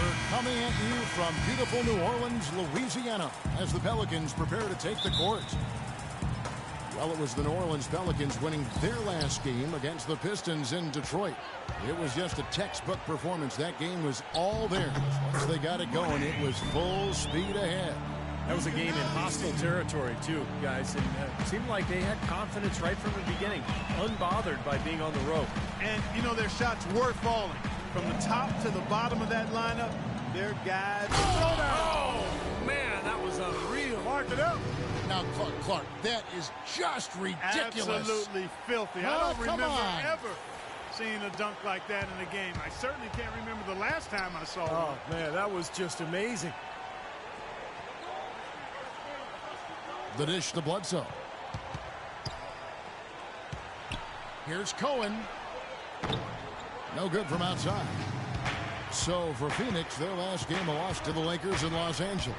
We're coming at you from beautiful New Orleans, Louisiana, as the Pelicans prepare to take the court. Well, it was the New Orleans Pelicans winning their last game against the Pistons in Detroit. It was just a textbook performance. That game was all theirs. Once they got it going, it was full speed ahead. That was a game in hostile territory, too, guys. It seemed like they had confidence right from the beginning, unbothered by being on the road. And, you know, their shots were falling. From the top to the bottom of that lineup, their guys... Oh, man, that was unreal. Mark it up. Now, Clark, that is just ridiculous. Absolutely filthy. Oh, I don't remember on. ever seeing a dunk like that in a game. I certainly can't remember the last time I saw Oh, one. man, that was just amazing. The dish to Bledsoe. Here's Cohen. No good from outside. So for Phoenix, their last game a loss to the Lakers in Los Angeles.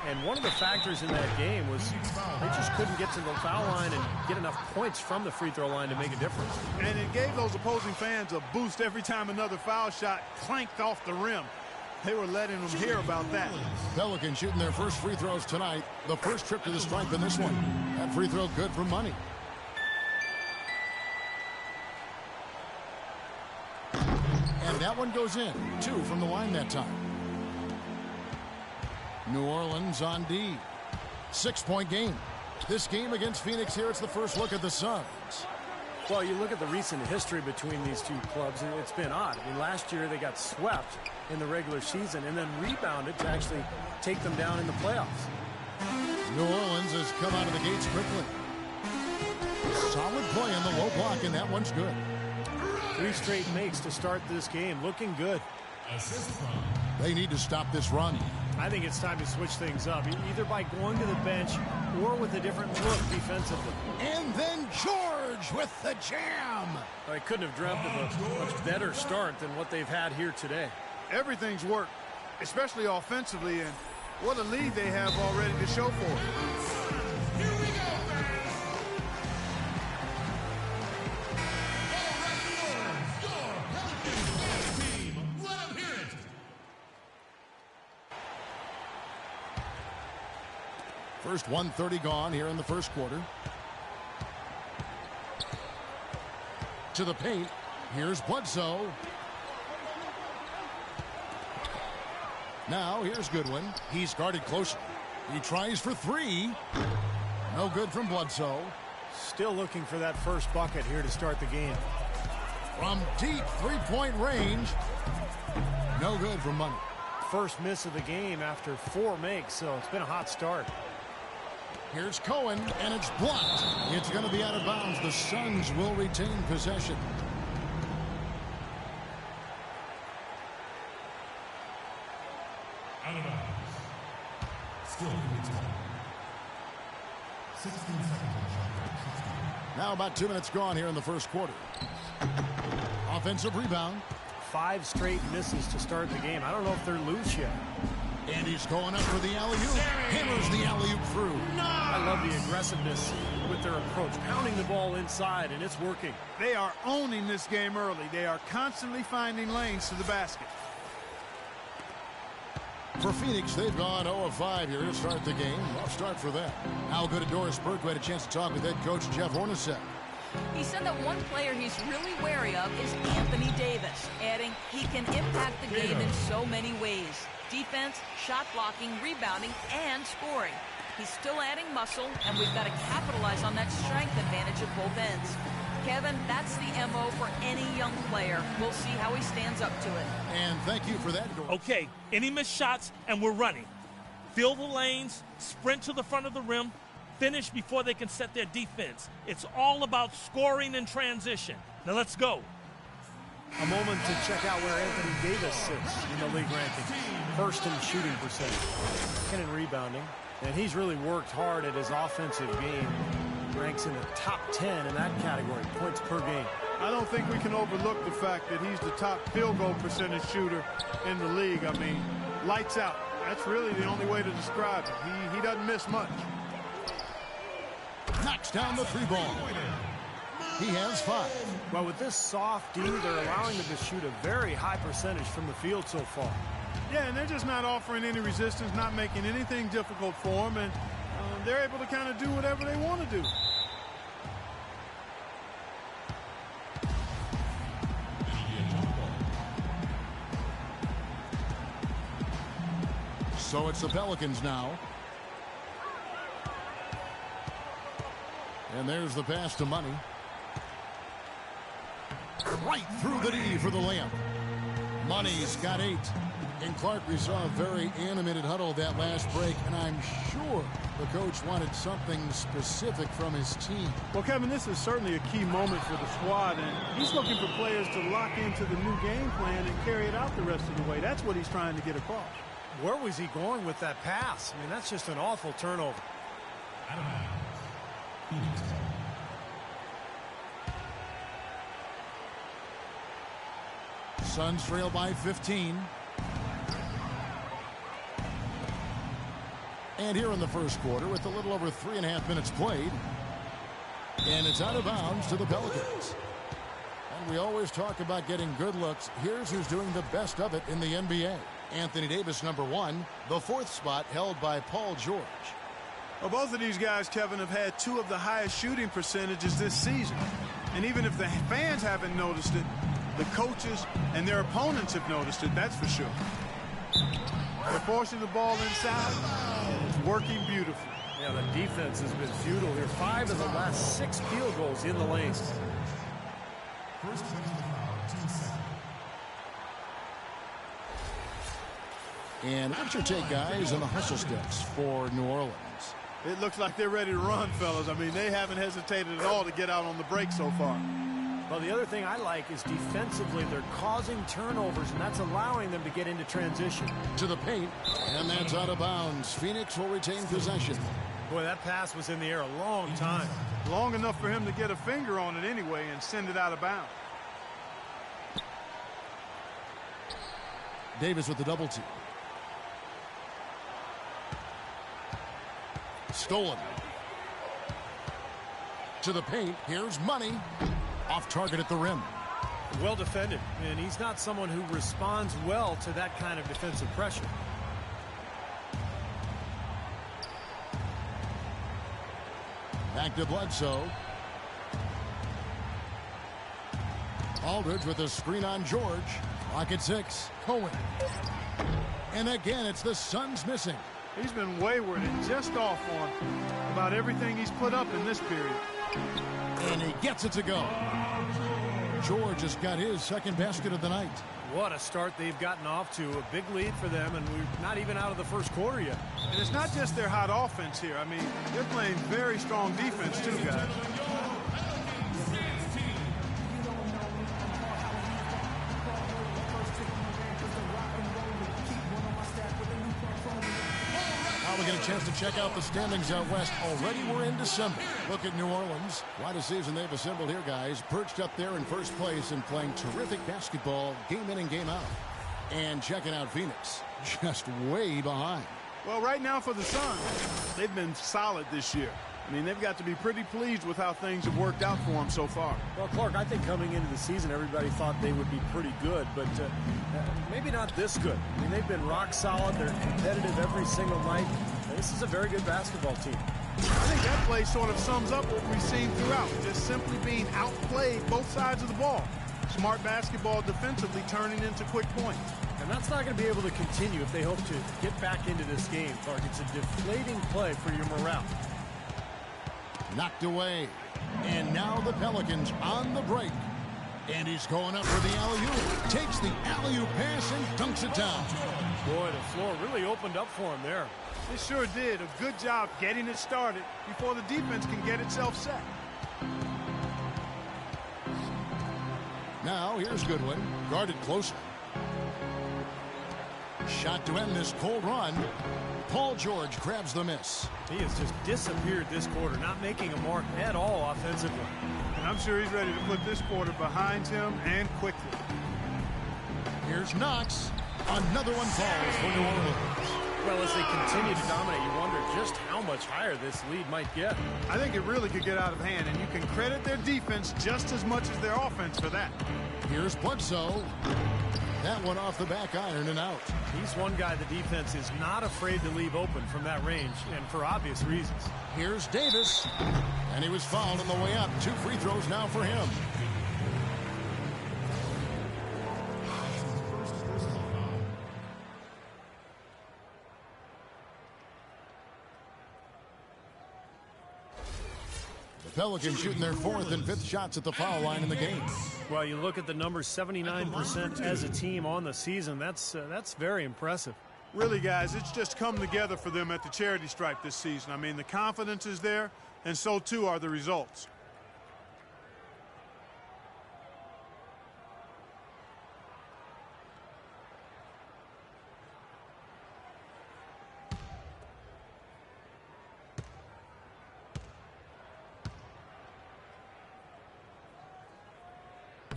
And one of the factors in that game was they just couldn't get to the foul line and get enough points from the free throw line to make a difference. And it gave those opposing fans a boost every time another foul shot clanked off the rim. They were letting them hear about that. Pelicans shooting their first free throws tonight. The first trip to the stripe in this one. That free throw good for money. And that one goes in. 2 from the line that time. New Orleans on D. 6-point game. This game against Phoenix here, it's the first look at the Suns. Well, you look at the recent history between these two clubs, and it's been odd. I mean, last year they got swept in the regular season and then rebounded to actually take them down in the playoffs. New Orleans has come out of the gates quickly. Solid play in the low block, and that one's good. 3 straight makes to start this game. Looking good. They need to stop this run. I think it's time to switch things up, either by going to the bench or with a different look defensively. And then George with the jam. I couldn't have dreamt of a much better start than what they've had here today. Everything's worked, especially offensively, and what a lead they have already to show for it. Here we go, fans. All right, Pelicans team. Let them hear it. First 1:30 gone here in the first quarter. To the paint. Here's Bledsoe. Now here's Goodwin. He's guarded closer. He tries for 3. No good from Bledsoe. Still looking for that first bucket here to start the game. From deep 3-point range. No good from Money. First miss of the game after 4 makes, so it's been a hot start. Here's Cohen, and it's blocked. It's going to be out of bounds. The Suns will retain possession. Out of bounds. Still in the time. 16 seconds on the shot clock. Now about 2 minutes gone here in the first quarter. Offensive rebound. 5 straight misses to start the game. I don't know if they're loose yet. And he's going up for the alley-oop. Hammers the alley-oop through. I love the aggressiveness with their approach, pounding the ball inside, and it's working. They are owning this game early. They are constantly finding lanes to the basket. For Phoenix, they've gone 0 of 5 here to start the game. Rough start for them. Now go to Doris Burke, who had a chance to talk with head coach Jeff Hornacek. He said that one player he's really wary of is Anthony Davis, adding he can impact the game in so many ways. Defense, shot blocking, rebounding, and scoring. He's still adding muscle, and we've got to capitalize on that strength advantage at both ends. Kevin, that's the MO for any young player. We'll see how he stands up to it. And thank you for that, Doris. Okay, any missed shots, and we're running. Fill the lanes, sprint to the front of the rim, finish before they can set their defense. It's all about scoring and transition. Now let's go. A moment to check out where Anthony Davis sits in the league rankings. First in shooting percentage, second in rebounding, and he's really worked hard at his offensive game. Ranks in the top 10 in that category, points per game. I don't think we can overlook the fact that he's the top field goal percentage shooter in the league. I mean, lights out. That's really the only way to describe it. He doesn't miss much. Knocks down the 3 ball. He has 5. Well, with this soft D, they're allowing him to shoot a very high percentage from the field so far. Yeah, and they're just not offering any resistance, not making anything difficult for them, and they're able to kind of do whatever they want to do. So it's the Pelicans now. And there's the pass to Money. Right through the D for the layup. Money's got 8. And Clark, we saw a very animated huddle that last break, and I'm sure the coach wanted something specific from his team. Well, Kevin, this is certainly a key moment for the squad, and he's looking for players to lock into the new game plan and carry it out the rest of the way. That's what he's trying to get across. Where was he going with that pass? I mean, that's just an awful turnover. Suns trail by 15. And here in the first quarter with a little over 3.5 minutes played. And it's out of bounds to the Pelicans. And we always talk about getting good looks. Here's who's doing the best of it in the NBA. Anthony Davis, number 1. The 4th spot held by Paul George. Well, both of these guys, Kevin, have had 2 of the highest shooting percentages this season. And even if the fans haven't noticed it, the coaches and their opponents have noticed it, that's for sure. They're forcing the ball inside, and it's working beautifully. Yeah, the defense has been futile here. 5 of the last 6 field goals in the lane. First place in the foul, 2 seconds. And what's your take, guys, on the hustle steps for New Orleans? It looks like they're ready to run, fellas. I mean, they haven't hesitated at all to get out on the break so far. Well, the other thing I like is defensively they're causing turnovers, and that's allowing them to get into transition. To the paint, and that's out of bounds. Phoenix will retain possession. Boy, that pass was in the air a long time. Long enough for him to get a finger on it anyway and send it out of bounds. Davis with the double team. Stolen. To the paint. Here's Money. Off target at the rim. Well defended, and he's not someone who responds well to that kind of defensive pressure. Back to Bledsoe. Aldridge with a screen on George. Clock at 6. Cohen. And again, it's the Suns missing. He's been wayward and just off on about everything he's put up in this period. And he gets it to go. George has got his second basket of the night. What a start they've gotten off to. A big lead for them, and we're not even out of the first quarter yet. And it's not just their hot offense here. I mean, they're playing very strong defense too, guys. We get a chance to check out the standings out west. Already we're in December. Look at New Orleans. Quite a season they've assembled here, guys. Perched up there in first place and playing terrific basketball game in and game out. And checking out Phoenix, just way behind. Well, right now for the Suns, they've been solid this year. I mean, they've got to be pretty pleased with how things have worked out for them so far. Well, Clark, I think coming into the season, everybody thought they would be pretty good, but maybe not this good. I mean, they've been rock solid. They're competitive every single night. This is a very good basketball team. I think that play sort of sums up what we've seen throughout, just simply being outplayed both sides of the ball. Smart basketball defensively turning into quick points. And that's not going to be able to continue if they hope to get back into this game, Clark. It's a deflating play for your morale. Knocked away. And now the Pelicans on the break. And he's going up for the alley-oop. Takes the alley-oop pass and dunks it down. Boy, the floor really opened up for him there. It sure did. A good job getting it started before the defense can get itself set. Now, here's Goodwin. Guarded closely. Shot to end this cold run. Paul George grabs the miss. He has just disappeared this quarter, not making a mark at all offensively. And I'm sure he's ready to put this quarter behind him and quickly. Here's Knox. Another one falls for New Orleans. Well, as they continue to dominate, you wonder just how much higher this lead might get. I think it really could get out of hand, and you can credit their defense just as much as their offense for that. Here's Bledsoe. That one off the back iron and out. He's one guy the defense is not afraid to leave open from that range, and for obvious reasons. Here's Davis. And he was fouled on the way up. 2 free throws now for him. Pelicans shooting their 4th and 5th shots at the foul line in the game. Well, you look at the numbers, 79% as a team on the season. That's very impressive. Really, guys, it's just come together for them at the charity stripe this season. I mean, the confidence is there, and so too are the results.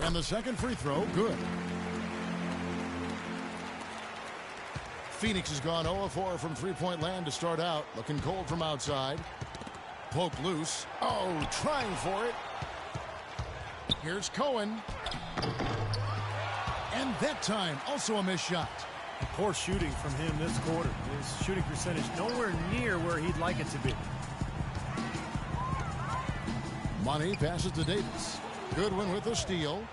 And the second free throw, good. Phoenix has gone 0 of 4 from three-point land to start out. Looking cold from outside. Poked loose. Oh, trying for it. Here's Cohen. And that time, also a missed shot. Poor shooting from him this quarter. His shooting percentage nowhere near where he'd like it to be. Money passes to Davis. Goodwin with the steal.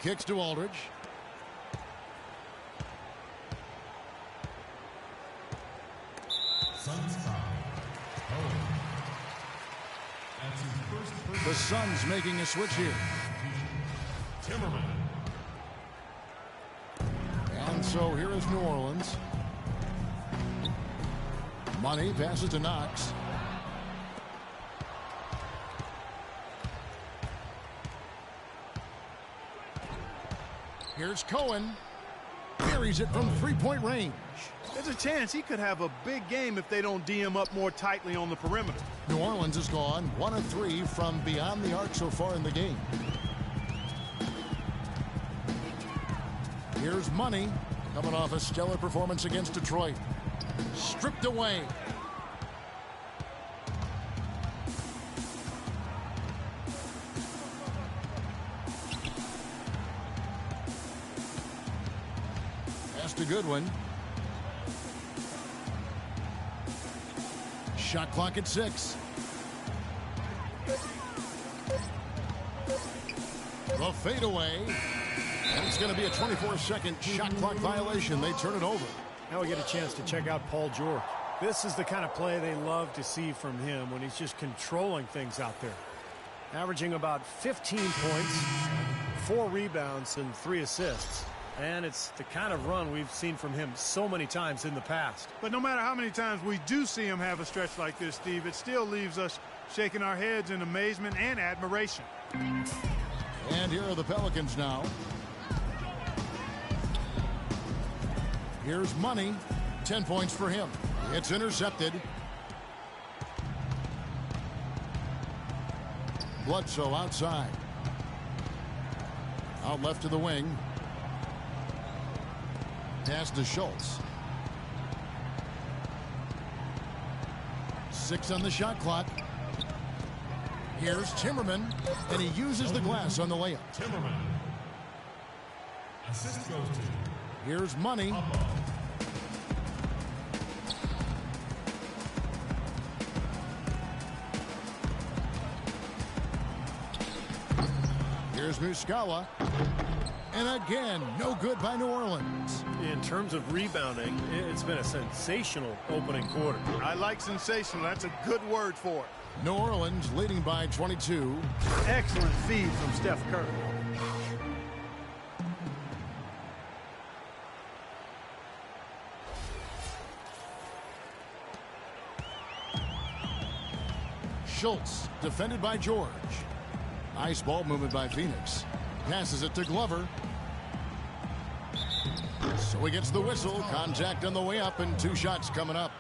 Kicks to Aldridge. Suns foul. That's his first. The Suns making a switch here. Timmerman. And so here is New Orleans. Money passes to Knox. Here's Cohen. Buries it from three-point range. There's a chance he could have a big game if they don't D him up more tightly on the perimeter. New Orleans has gone 1 of 3 from beyond the arc so far in the game. Here's Money, coming off a stellar performance against Detroit. Stripped away. Pass to Goodwin. Shot clock at 6. The fadeaway. And it's going to be a 24-second shot clock violation. They turn it over. Now we get a chance to check out Paul George. This is the kind of play they love to see from him when he's just controlling things out there. Averaging about 15 points, 4 rebounds, and 3 assists. And it's the kind of run we've seen from him so many times in the past. But no matter how many times we do see him have a stretch like this, Steve, it still leaves us shaking our heads in amazement and admiration. And here are the Pelicans now. Here's Money. 10 points for him. It's intercepted. Bledsoe outside. Out left to the wing. Pass to Schultz. 6 on the shot clock. Here's Timmerman, and he uses the glass on the layup. Timmerman. Assist goes to. Here's Money. Here's Muscala. And again, no good by New Orleans. In terms of rebounding, it's been a sensational opening quarter. I like sensational. That's a good word for it. New Orleans leading by 22. Excellent feed from Steph Curry. Schultz defended by George. Nice ball movement by Phoenix. Passes it to Glover. So he gets the whistle. Contact on the way up and 2 shots coming up.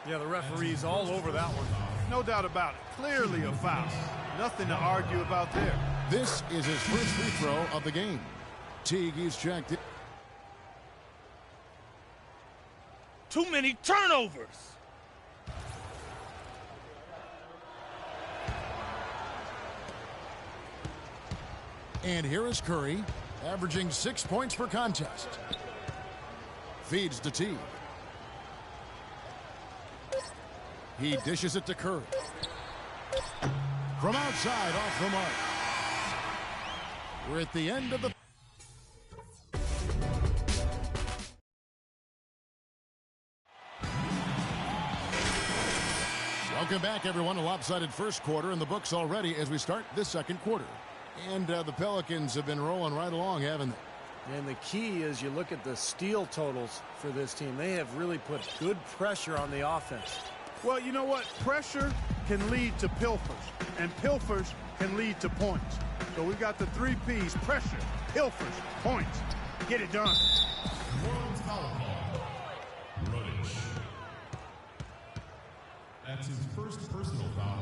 Yeah, the referee's all over that one. No doubt about it. Clearly a foul. Nothing to argue about there. This is his first free throw of the game. Teague is checked. Too many turnovers. And here is Curry, averaging 6 points per contest. Feeds to Teague. He dishes it to Curry. From outside, off the mark. We're at the end of the... Welcome back, everyone. A lopsided first quarter in the books already as we start this second quarter. And the Pelicans have been rolling right along, haven't they? And the key is you look at the steal totals for this team. They have really put good pressure on the offense. Well, you know what? Pressure can lead to pilfers, and pilfers can lead to points. So we've got the 3 Ps: pressure, pilfers, points. Get it done. New Orleans foul call. Ruddish. That's his first personal foul.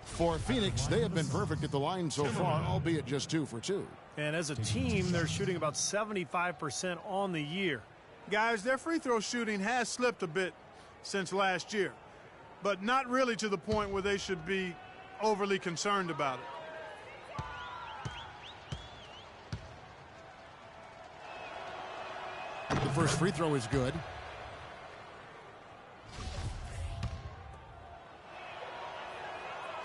For Phoenix, they have been perfect at the line so far, albeit just 2 for 2. And as a team, they're shooting about 75% on the year. Guys, their free throw shooting has slipped a bit since last year, but not really to the point where they should be overly concerned about it. The first free throw is good.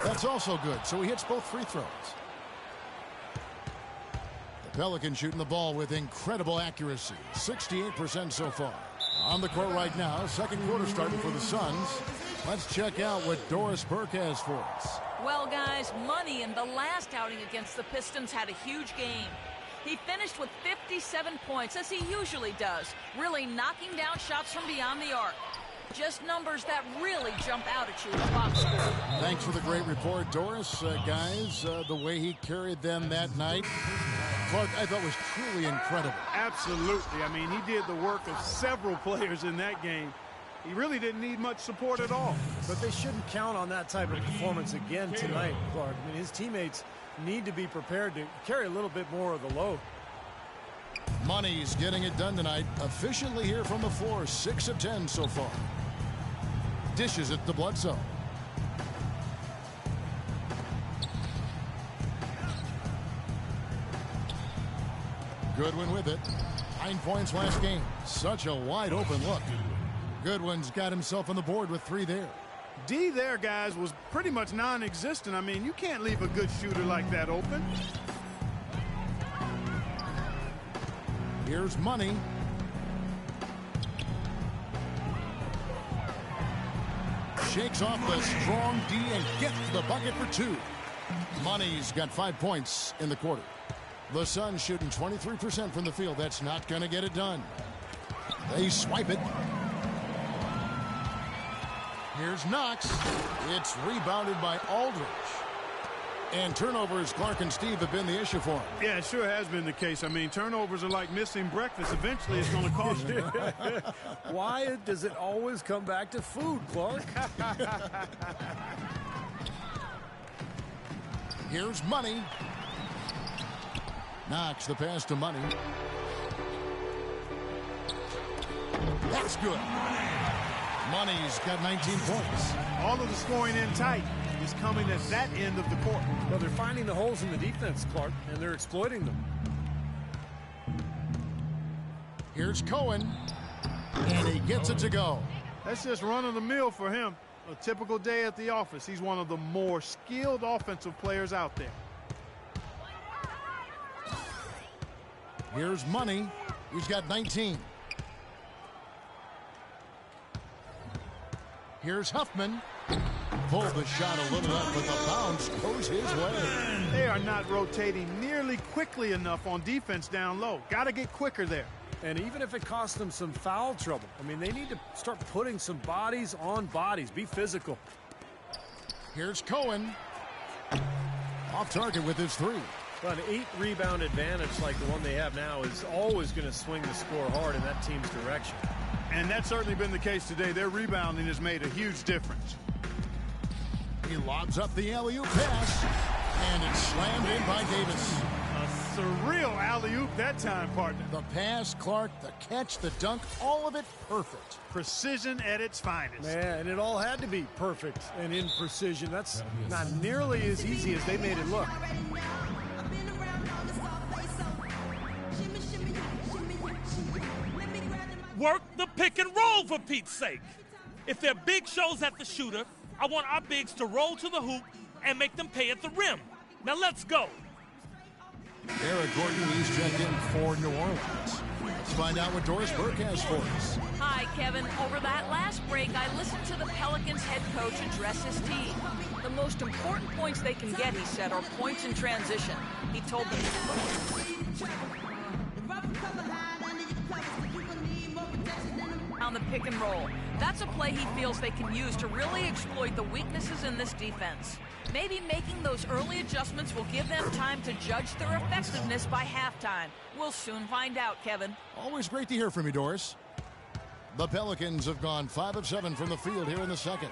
That's also good, so he hits both free throws. The Pelicans shooting the ball with incredible accuracy, 68% so far. On the court right now, second quarter starting for the Suns. Let's check out what Doris Burke has for us. Well, guys, Money in the last outing against the Pistons had a huge game. He finished with 57 points, as he usually does, really knocking down shots from beyond the arc. Just numbers that really jump out at you in the box score. Thanks for the great report, Doris. Guys, the way he carried them that night, Clark, I thought was truly incredible. Absolutely. I mean, he did the work of several players in that game. He really didn't need much support at all. But they shouldn't count on that type of performance again tonight, Clark. I mean, his teammates need to be prepared to carry a little bit more of the load. Money's getting it done tonight. Efficiently here from the floor, 6 of 10 so far. Dishes it to Bledsoe. Goodwin with it. 9 points last game. Such a wide open look. Goodwin's got himself on the board with 3 there. D there, guys, was pretty much non-existent. I mean, you can't leave a good shooter like that open. Here's Money. Shakes off the strong D and gets the bucket for 2. Money's got 5 points in the quarter. The Suns shooting 23% from the field. That's not going to get it done. They swipe it. Here's Knox. It's rebounded by Aldridge. And turnovers, Clark and Steve, have been the issue for him. Yeah, it sure has been the case. I mean, turnovers are like missing breakfast. Eventually, it's going to cost you. Why does it always come back to food, Clark? Here's Money. Knox the pass to Money. That's good. Money's got 19 points. All of the scoring in tight is coming at that end of the court. Well, they're finding the holes in the defense, Clark, and they're exploiting them. Here's Cohen, and he gets it to go. That's just run-of-the-mill for him. A typical day at the office. He's one of the more skilled offensive players out there. Here's Money. He's got 19. Here's Huffman. Pulled the shot a little up, but the bounce goes his way. They are not rotating nearly quickly enough on defense down low. Got to get quicker there. And even if it costs them some foul trouble, I mean, they need to start putting some bodies on bodies. Be physical. Here's Cohen. Off target with his 3. Well, an 8-rebound advantage like the one they have now is always going to swing the score hard in that team's direction. And that's certainly been the case today. Their rebounding has made a huge difference. He lobs up the alley-oop pass, and it's slammed in by Davis. A surreal alley-oop that time, partner. The pass, Clark, the catch, the dunk, all of it perfect. Precision at its finest. Man, and it all had to be perfect and in precision. That's not nearly as easy as they made it look. Work the pick and roll, for Pete's sake. If they're big shows at the shooter, I want our bigs to roll to the hoop and make them pay at the rim. Now let's go. Eric Gordon, he's checked in for New Orleans. Let's find out what Doris Burke has for us. Hi, Kevin. Over that last break, I listened to the Pelicans head coach address his team. The most important points they can get, he said, are points in transition. He told them on the pick and roll. That's a play he feels they can use to really exploit the weaknesses in this defense. Maybe making those early adjustments will give them time to judge their effectiveness by halftime. We'll soon find out, Kevin. Always great to hear from you, Doris. The Pelicans have gone 5 of 7 from the field here in the second.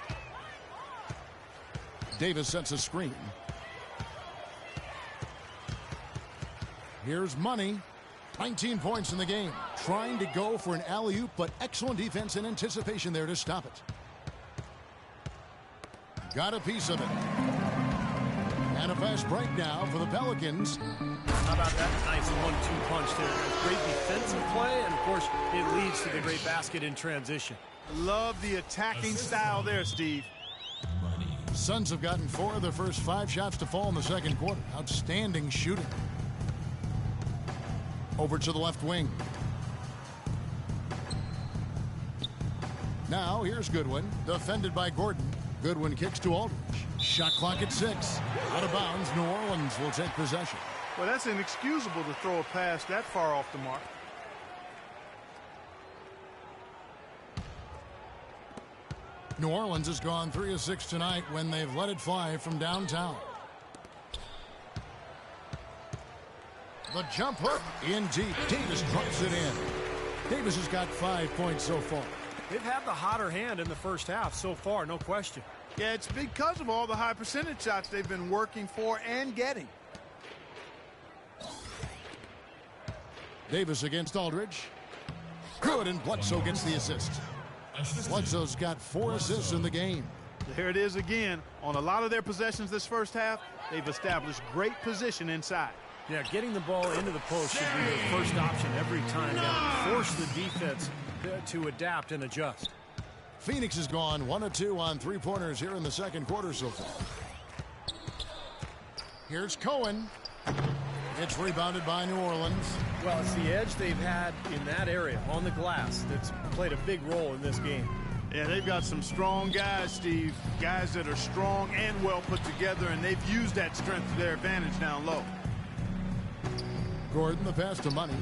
Davis sets a screen. Here's Money. 19 points in the game. Trying to go for an alley-oop, but excellent defense and anticipation there to stop it. Got a piece of it. And a fast break now for the Pelicans. How about that nice 1-2 punch there? Great defensive play, and of course, it leads to the great basket in transition. Love the attacking style there, Steve. Suns have gotten 4 of their first 5 shots to fall in the second quarter. Outstanding shooting. Over to the left wing. Now here's Goodwin, defended by Gordon. Goodwin kicks to Aldridge. Shot clock at 6. Out of bounds, New Orleans will take possession. Well, that's inexcusable to throw a pass that far off the mark. New Orleans has gone 3 of 6 tonight when they've let it fly from downtown. The jump hook in deep. Davis drops it in. Davis has got 5 points so far. They've had the hotter hand in the first half so far, no question. Yeah, it's because of all the high percentage shots they've been working for and getting. Davis against Aldridge. Good, and Bledsoe gets the assist. Bledsoe's got 4 assists in the game. There it is again. On a lot of their possessions this first half, they've established great position inside. Yeah, getting the ball into the post should be their first option every time. Force the defense to adapt and adjust. Phoenix has gone 1 of 2 on 3-pointers here in the second quarter so far. Here's Cohen. It's rebounded by New Orleans. Well, it's the edge they've had in that area on the glass that's played a big role in this game. Yeah, they've got some strong guys, Steve. Guys that are strong and well put together, and they've used that strength to their advantage down low. Gordon, the pass to Money.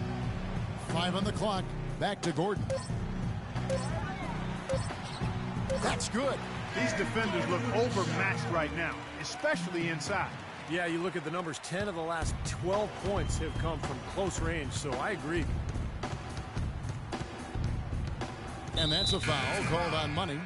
5 on the clock. Back to Gordon. That's good. These defenders look overmatched right now, especially inside. Yeah, you look at the numbers. 10 of the last 12 points have come from close range, so I agree. And that's a foul called on Money.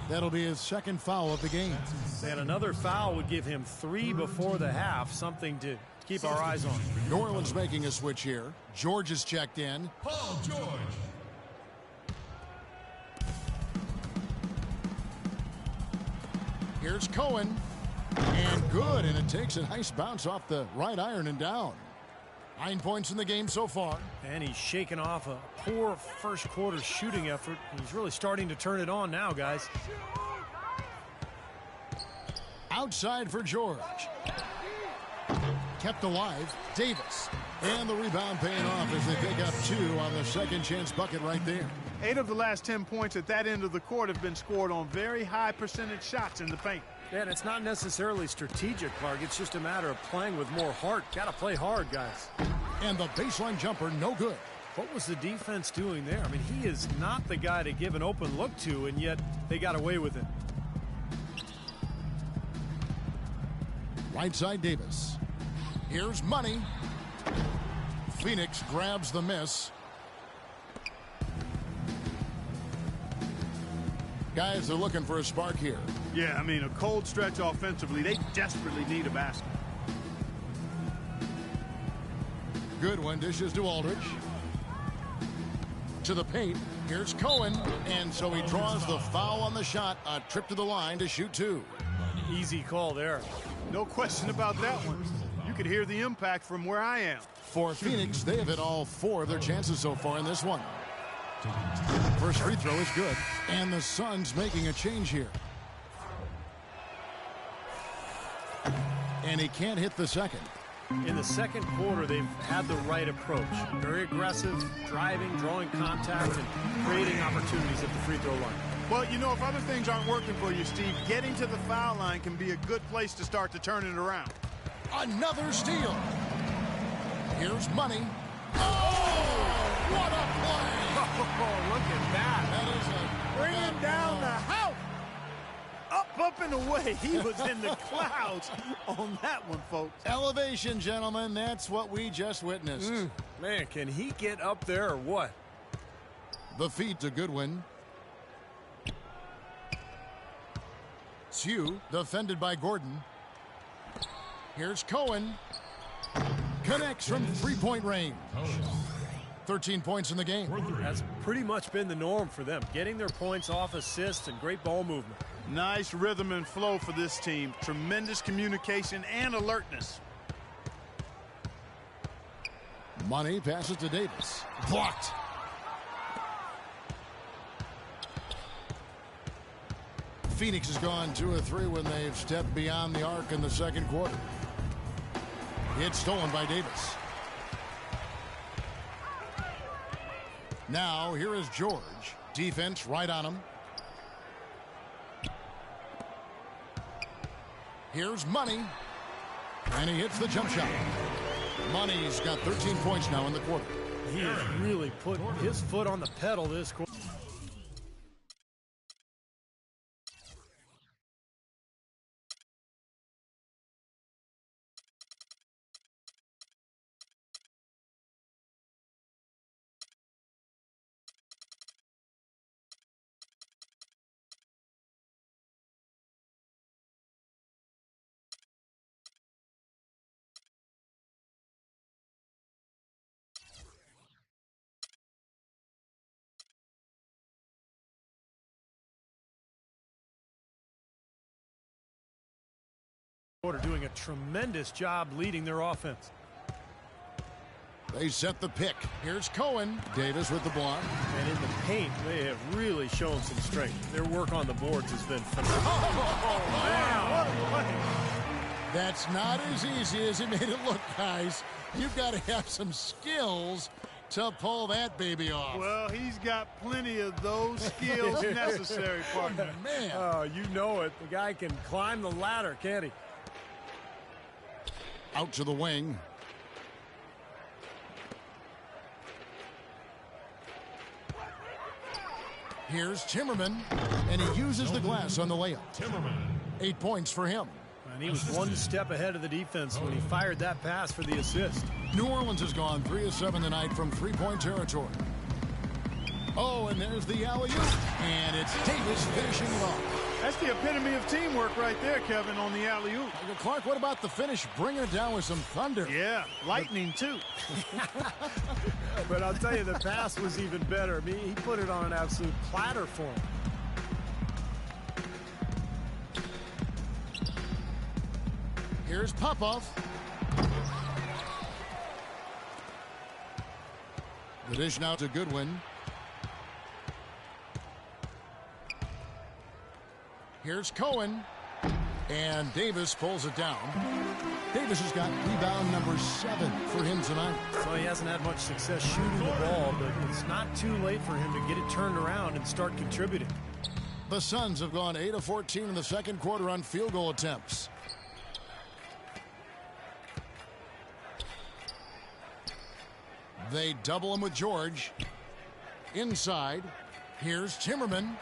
That'll be his second foul of the game. And another foul would give him 3 before the half, something to keep our eyes on. New Orleans making a switch here. George is checked in. Paul George. Here's Cohen. And good, and it takes a nice bounce off the right iron and down. 9 points in the game so far. And he's shaken off a poor first quarter shooting effort. He's really starting to turn it on now, guys. Outside for George. Kept alive, Davis. And the rebound paying off as they pick up 2 on the second chance bucket right there. 8 of the last 10 points at that end of the court have been scored on very high percentage shots in the paint. And it's not necessarily strategic, Clark. It's just a matter of playing with more heart. Got to play hard, guys. And the baseline jumper, no good. What was the defense doing there? I mean, he is not the guy to give an open look to, and yet they got away with it. Right side Davis. Here's Money. Phoenix grabs the miss. Guys, they're looking for a spark here. Yeah, I mean, a cold stretch offensively. They desperately need a basket. Goodwin dishes to Aldridge. To the paint. Here's Cohen. And so he draws the foul on the shot. A trip to the line to shoot 2. Easy call there. No question about that one. You could hear the impact from where I am. For Phoenix, they have hit all 4 of their chances so far in this one. First free throw is good. And the Suns making a change here. And he can't hit the second. In the second quarter, they've had the right approach. Very aggressive, driving, drawing contact, and creating opportunities at the free throw line. Well, you know, if other things aren't working for you, Steve, getting to the foul line can be a good place to start to turn it around. Another steal. Here's money. Oh, what a play. Oh, look at that. That is a Bringing down the house. Up and away. He was in the clouds on that one, folks. elevation, gentlemen. That's what we just witnessed. Man, can he get up there or what? The feed to Goodwin. Hugh, defended by Gordon. Here's Cohen. Connects from three-point range. 13 points in the game. That's pretty much been the norm for them. Getting their points off assists and great ball movement. Nice rhythm and flow for this team. Tremendous communication and alertness. Money passes to Davis. Blocked. Phoenix has gone 2 of 3 when they've stepped beyond the arc in the second quarter. It's stolen by Davis. Now here is George. Defense right on him. Here's Money. And he hits the jump shot. Money's got 13 points now in the quarter. He has really put his foot on the pedal this quarter. Doing a tremendous job leading their offense. They set the pick. Here's Cohen. Davis with the block. And in the paint, they have really shown some strength. Their work on the boards has been phenomenal. Oh, man, what a play. That's not as easy as it made it look, guys. You've got to have some skills to pull that baby off. Well, he's got plenty of those skills necessary, partner. Man. Oh, you know it. The guy can climb the ladder, can't he? Out to the wing. Here's Timmerman, and he uses the glass on the layup. 8 points for him. And he was one step ahead of the defense when he fired that pass for the assist. New Orleans has gone 3 of 7 tonight from three-point territory. Oh, and there's the alley-oop, and it's Davis finishing it off. That's the epitome of teamwork right there, Kevin, on the alley-oop. Clark, what about the finish? Bringing it down with some thunder. Yeah, lightning, too. But I'll tell you, the pass was even better. I mean, he put it on an absolute platter for him. Here's Popov. The dish now to Goodwin. Here's Cohen. And Davis pulls it down. Davis has got rebound number 7 for him tonight. So he hasn't had much success shooting the ball, but it's not too late for him to get it turned around and start contributing. The Suns have gone 8 of 14 in the second quarter on field goal attempts. They double him with George. Inside. Here's Timmerman.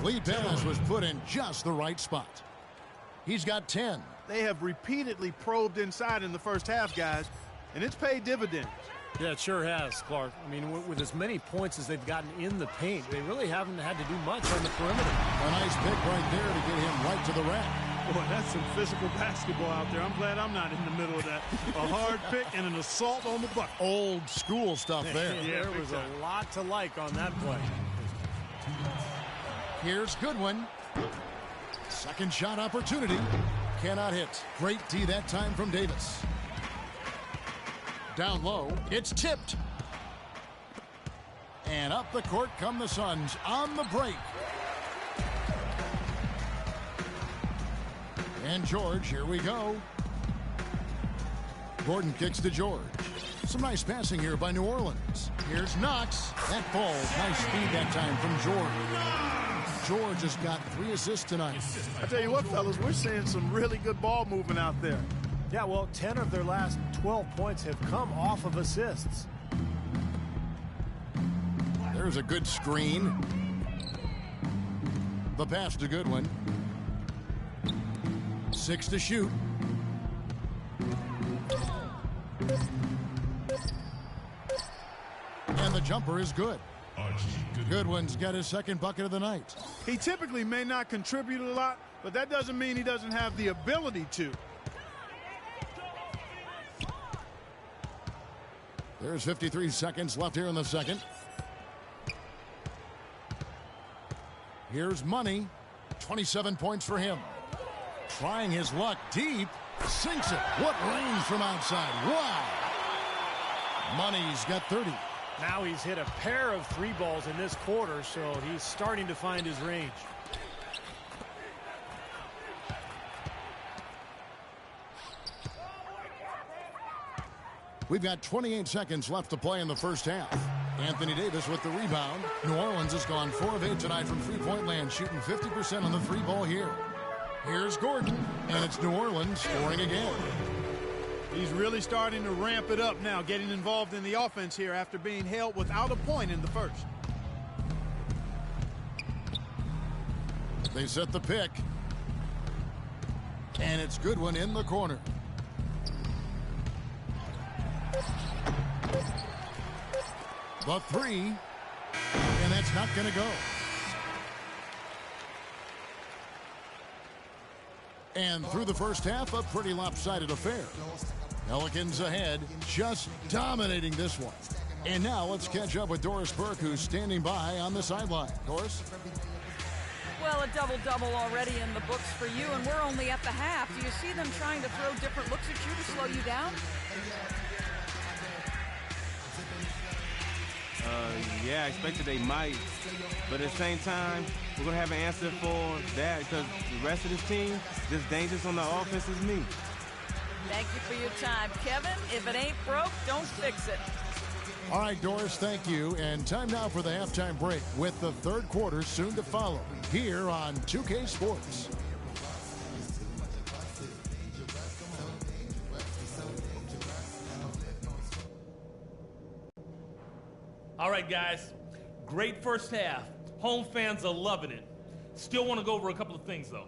Lead pass was put in just the right spot. He's got 10. They have repeatedly probed inside in the first half, guys, and it's paid dividends. Yeah, it sure has, Clark. I mean, with as many points as they've gotten in the paint, they really haven't had to do much on the perimeter. A nice pick right there to get him right to the rack. Boy, that's some physical basketball out there. I'm glad I'm not in the middle of that. A hard pick and an assault on the bucket. Old school stuff there. Yeah, there was a lot to like on that play. Here's Goodwin. Second shot opportunity. Cannot hit. Great D that time from Davis. Down low. It's tipped. And up the court come the Suns on the break. And George, here we go. Gordon kicks to George. Some nice passing here by New Orleans. Here's Knox. That ball, nice speed that time from George. George has got 3 assists tonight. I tell you what, fellas, we're seeing some really good ball movement out there. Yeah, well, 10 of their last 12 points have come off of assists. There's a good screen. The pass to Goodwin. 6 to shoot. And the jumper is good. Goodwin's got his second bucket of the night. He typically may not contribute a lot, but that doesn't mean he doesn't have the ability to. There's 53 seconds left here in the second. Here's Money. 27 points for him. Trying his luck deep. Sinks it. What range from outside. Wow. Money's got 30. Now he's hit a pair of 3 balls in this quarter, so he's starting to find his range. We've got 28 seconds left to play in the first half. Anthony Davis with the rebound. New Orleans has gone 4 of 8 tonight from three-point land, shooting 50% on the 3 ball here. Here's Gordon, and it's New Orleans scoring again. He's really starting to ramp it up now, getting involved in the offense here after being held without a point in the first. They set the pick. And it's Goodwin in the corner. The 3. And that's not going to go. And through the first half, a pretty lopsided affair. Pelicans ahead, just dominating this one. And now let's catch up with Doris Burke, who's standing by on the sideline. Doris? Well, a double-double already in the books for you, and we're only at the half. Do you see them trying to throw different looks at you to slow you down? Yeah, I expected they might. But at the same time, we're going to have an answer for that because the rest of this team, just dangerous on the offense is me. Thank you for your time, Kevin. If it ain't broke, don't fix it. All right, Doris, thank you. And time now for the halftime break with the third quarter soon to follow here on 2K Sports. All right, guys. Great first half. Home fans are loving it. Still want to go over a couple of things, though.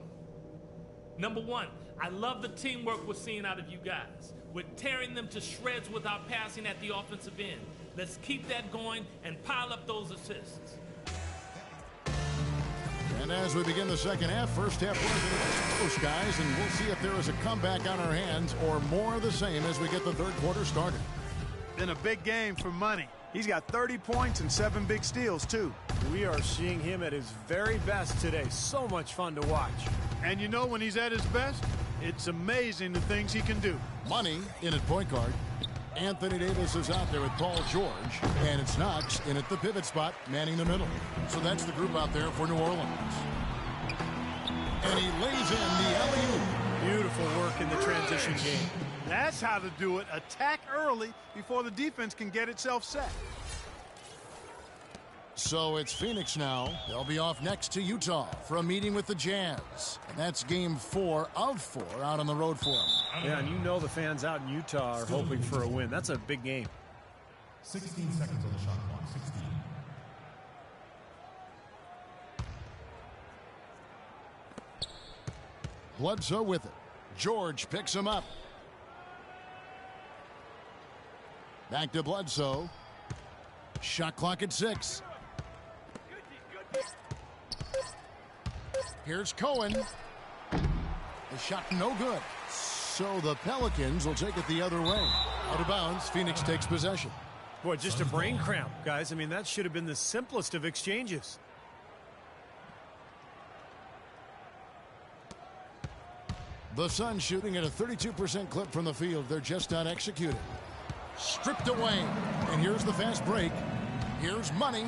Number one, I love the teamwork we're seeing out of you guys. We're tearing them to shreds with our passing at the offensive end. Let's keep that going and pile up those assists. And as we begin the second half, first half was close, guys, and we'll see if there is a comeback on our hands or more of the same as we get the third quarter started. Been a big game for Money. He's got 30 points and 7 big steals, too. We are seeing him at his very best today. So much fun to watch. And you know when he's at his best, it's amazing the things he can do. Money in at point guard. Anthony Davis is out there with Paul George. And it's Knox in at the pivot spot, manning the middle. So that's the group out there for New Orleans. And he lays in the alley-oop. Beautiful work in the transition game. That's how to do it. Attack early before the defense can get itself set. So it's Phoenix now. They'll be off next to Utah for a meeting with the Jazz. And that's game 4 of 4 out on the road for them. Yeah, and you know the fans out in Utah are hoping for a win. That's a big game. 16 seconds on the shot clock. 16. Bledsoe with it. George picks him up. Back to Bledsoe. Shot clock at 6. Here's Cohen. The shot no good. So the Pelicans will take it the other way. Out of bounds, Phoenix takes possession. Boy, just a brain cramp, guys. I mean, that should have been the simplest of exchanges. The Suns shooting at a 32% clip from the field. They're just not executing. Stripped away. And here's the fast break. Here's Money.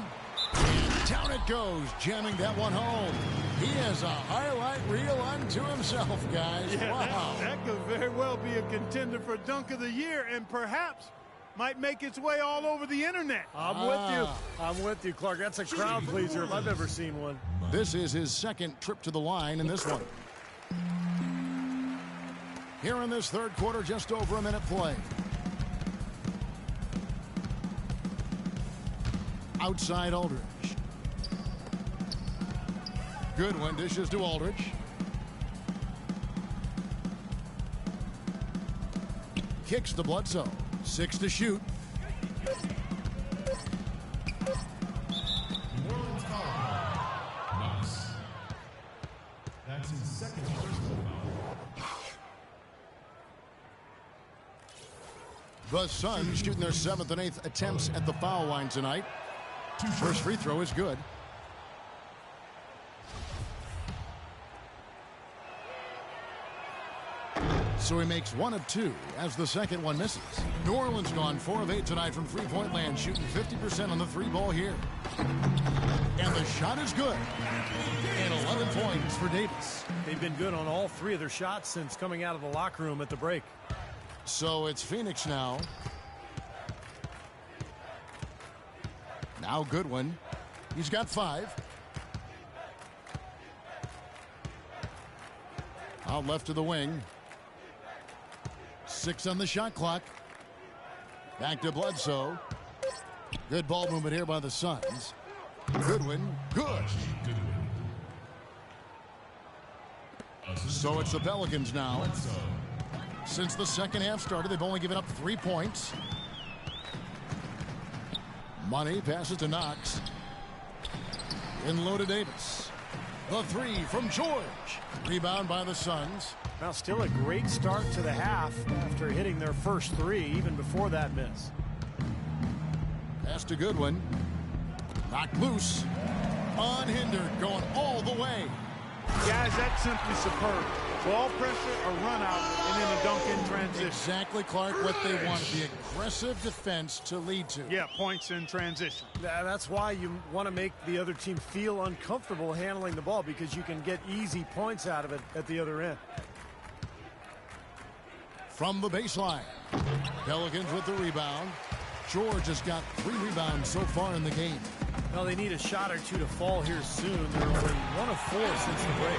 And down it goes, jamming that one home. He has a highlight reel unto himself, guys. Yeah, wow. that could very well be a contender for Dunk of the Year and perhaps might make its way all over the internet. I'm with you. I'm with you, Clark. That's a crowd pleaser if I've ever seen one. This is his second trip to the line in this one. Here in this third quarter, just over a minute play. Outside Aldridge. Goodwin dishes to Aldridge. Kicks to Bledsoe. 6 to shoot. New Orleans foul. Knox. That's his second personal foul. The Suns shooting their 7th and 8th attempts at the foul line tonight. First free throw is good. So he makes 1 of 2 as the second one misses. New Orleans gone 4 of 8 tonight from three-point land, shooting 50% on the three ball here. And the shot is good. And 11 points for Davis. They've been good on all 3 of their shots since coming out of the locker room at the break. So it's Phoenix now. Now Goodwin. He's got 5. Out left to the wing. 6 on the shot clock. Back to Bledsoe. Good ball movement here by the Suns. Goodwin. Good. So it's the Pelicans now. Since the second half started, they've only given up 3 points. Money passes to Knox. In low to Davis. The 3 from George. Rebound by the Suns. Now still a great start to the half after hitting their first 3, even before that miss. Pass to Goodwin. Knocked loose. Unhindered, going all the way. Guys, that's simply superb. Ball pressure, a run out, and then a dunk in transition. Exactly, Clark, what they want. The aggressive defense to lead to. Yeah, points in transition. That's why you want to make the other team feel uncomfortable handling the ball, because you can get easy points out of it at the other end. From the baseline. Pelicans with the rebound. George has got 3 rebounds so far in the game. Well, they need a shot or 2 to fall here soon. They're only 1 of 4 since the break.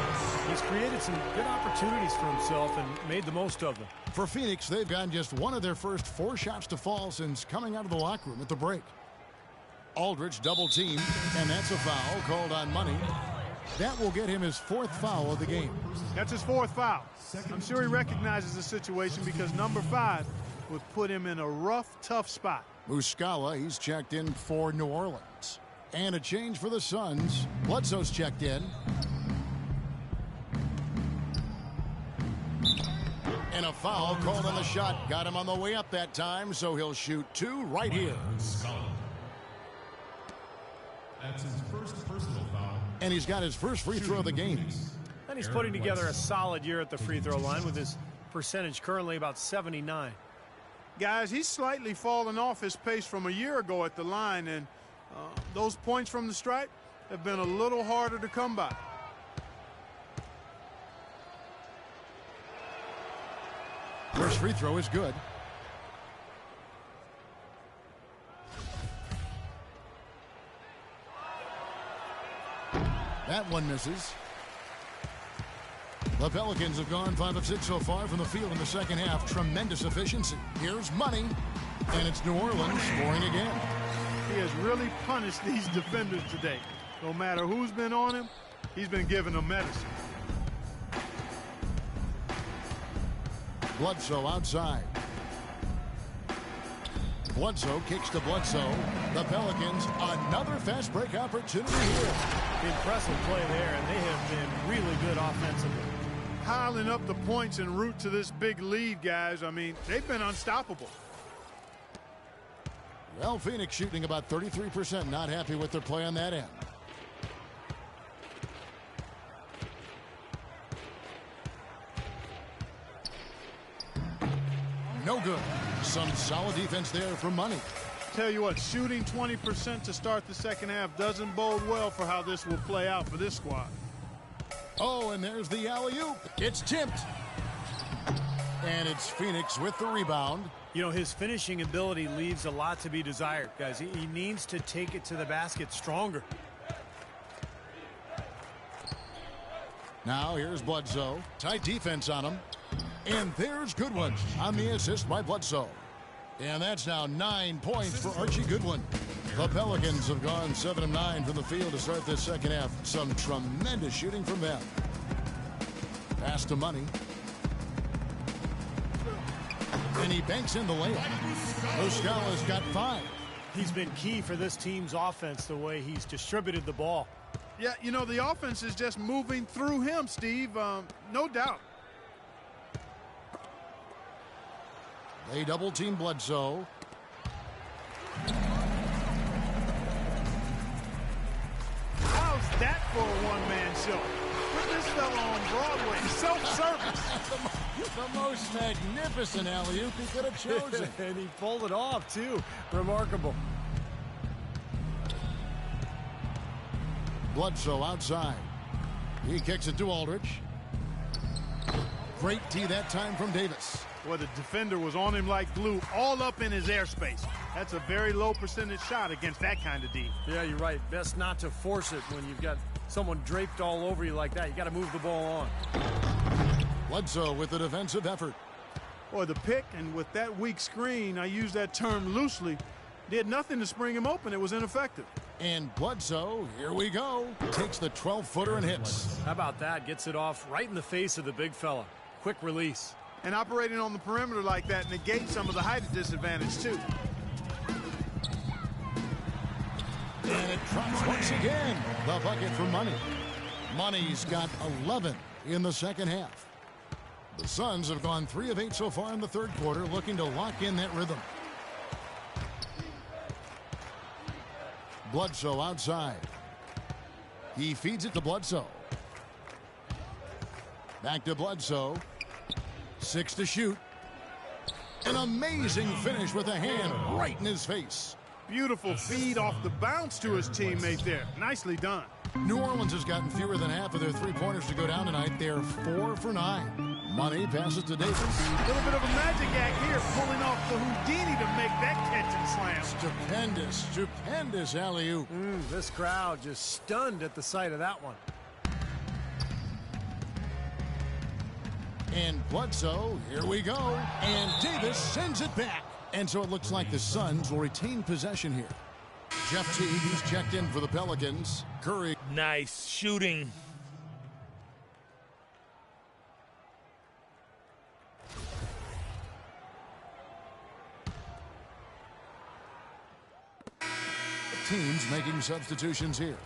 He's created some good opportunities for himself and made the most of them. For Phoenix, they've gotten just 1 of their first 4 shots to fall since coming out of the locker room at the break. Aldridge double teamed, and that's a foul called on Money. That will get him his 4th foul of the game. That's his 4th foul. I'm sure he recognizes the situation because number 5 would put him in a rough, tough spot. Muscala, he's checked in for New Orleans. And a change for the Suns. Bledsoe's checked in. And a foul called on the shot. Got him on the way up that time, so he'll shoot 2 right here. That's his first personal foul. And he's got his first free throw of the game. And he's putting together a solid year at the free throw line with his percentage currently about 79. Guys, he's slightly fallen off his pace from a year ago at the line, and those points from the stripe have been a little harder to come by. First free throw is good. That one misses. The Pelicans have gone 5 of 6 so far from the field in the second half. Tremendous efficiency. Here's Money, and it's New Orleans scoring again. He has really punished these defenders today. No matter who's been on him, he's been giving them medicine. Bledsoe outside. Bledsoe kicks to Bledsoe. The Pelicans, another fast break opportunity here. Impressive play there, and they have been really good offensively. Piling up the points en route to this big lead, guys. I mean, they've been unstoppable. Well, Phoenix shooting about 33%. Not happy with their play on that end. No good. Some solid defense there for Money. tell you what, shooting 20% to start the second half doesn't bode well for how this will play out for this squad. Oh, and there's the alley-oop. It's tipped. And it's Phoenix with the rebound. You know, his finishing ability leaves a lot to be desired, guys. He needs to take it to the basket stronger. Now here's Bledsoe. Tight defense on him. And there's Goodwin on the assist by Bledsoe. And that's now 9 points for Archie Goodwin. The Pelicans have gone 7 of 9 from the field to start this second half. Some tremendous shooting from them. Pass to Money. And he banks in the layup. Muscala's got 5. He's been key for this team's offense, the way he's distributed the ball. Yeah, you know, the offense is just moving through him, Steve. No doubt. They double-team Bledsoe. How's that for a one-man show? Put this fella on Broadway. Self-service. The most magnificent alley-oop he could have chosen. And he pulled it off, too. Remarkable. Bledsoe outside. He kicks it to Aldridge. Great tee that time from Davis. Well, the defender was on him like glue, all up in his airspace. That's a very low percentage shot against that kind of D. Yeah, you're right. Best not to force it when you've got someone draped all over you like that. You got to move the ball on. Bledsoe with the defensive effort. Boy, the pick, and with that weak screen, I use that term loosely, did nothing to spring him open. It was ineffective. And Bledsoe, here we go, takes the 12-footer and hits. How about that? Gets it off right in the face of the big fella. Quick release. And operating on the perimeter like that negates some of the height disadvantage, too. And it drops once again. The bucket for Money. Money's got 11 in the second half. The Suns have gone 3 of 8 so far in the third quarter, looking to lock in that rhythm. Bledsoe outside. He feeds it to Bledsoe. Back to Bledsoe. 6 to shoot. An amazing finish with a hand right in his face. Beautiful feed off the bounce to his teammate there. Nicely done. New Orleans has gotten fewer than half of their three-pointers to go down tonight. They're 4 for 9. Money passes to Davis. A little bit of a magic act here, pulling off the Houdini to make that catch and slam. Stupendous alley-oop. This crowd just stunned at the sight of that one. And Bledsoe, here we go. And Davis sends it back. And so it looks like the Suns will retain possession here. Jeff Teague, he's checked in for the Pelicans. Curry. Nice shooting. Teams making substitutions here.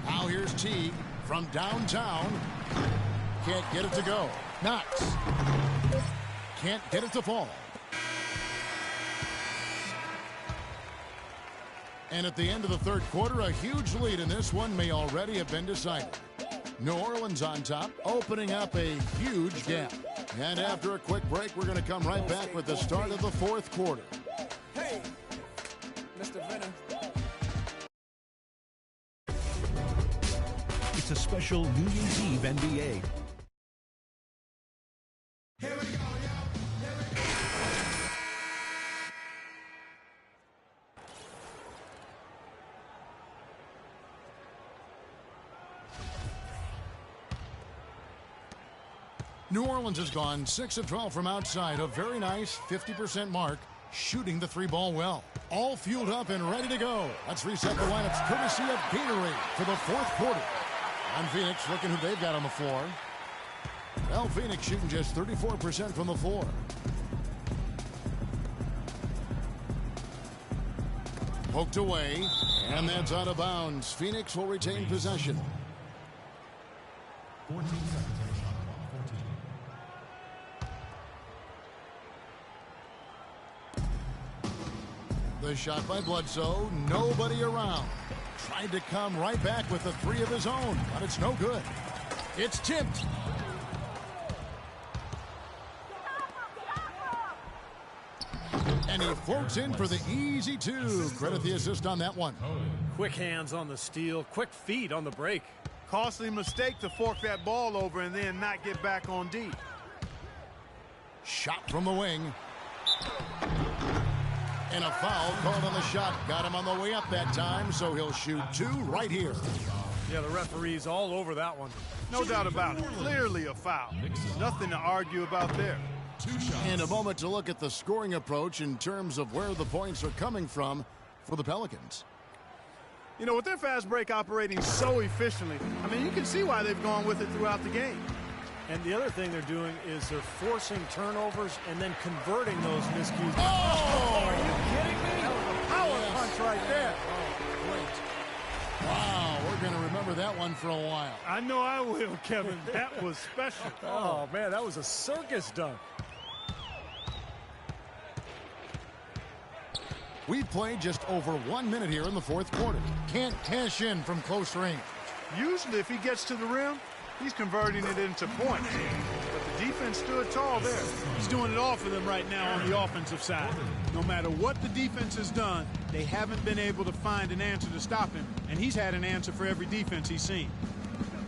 Now here's Teague from downtown. Can't get it to go. Knox. Can't get it to fall. And at the end of the third quarter, a huge lead in this one may already have been decided. New Orleans on top, opening up a huge gap. And after a quick break, we're going to come right back with the start of the fourth quarter. Hey, Mr. Venom. It's a special New Year's Eve NBA. Here we go, New Orleans has gone 6 of 12 from outside, a very nice 50% mark, shooting the 3-ball well. All fueled up and ready to go. Let's reset the lineups courtesy of Gatorade for the fourth quarter. On Phoenix, looking who they've got on the floor. Well, Phoenix shooting just 34% from the floor. Poked away, and that's out of bounds. Phoenix will retain possession. 14 seconds on the shot clock. 14. The shot by Bledsoe, nobody around. Tried to come right back with a 3 of his own, but it's no good. It's tipped. And he floats in for the easy two. Credit the assist on that one. Quick hands on the steal, quick feet on the break. Costly mistake to fork that ball over and then not get back on D. Shot from the wing. And a foul called on the shot. Got him on the way up that time, so he'll shoot two right here. Yeah, the referee's all over that one. No doubt about it. Clearly a foul. Nothing to argue about there. And a moment to look at the scoring approach in terms of where the points are coming from for the Pelicans. You know, with their fast break operating so efficiently, I mean, you can see why they've gone with it throughout the game. And the other thing they're doing is they're forcing turnovers and then converting those miscues. Oh! Are you kidding me? That was a power punch right there. Oh, great. Wow, we're going to remember that one for a while. I know I will, Kevin. That was special. Oh, man, that was a circus dunk. We've played just over 1 minute here in the fourth quarter. Can't cash in from close range. Usually, if he gets to the rim, he's converting it into points. But the defense stood tall there. He's doing it all for them right now on the offensive side. No matter what the defense has done, they haven't been able to find an answer to stop him. And he's had an answer for every defense he's seen.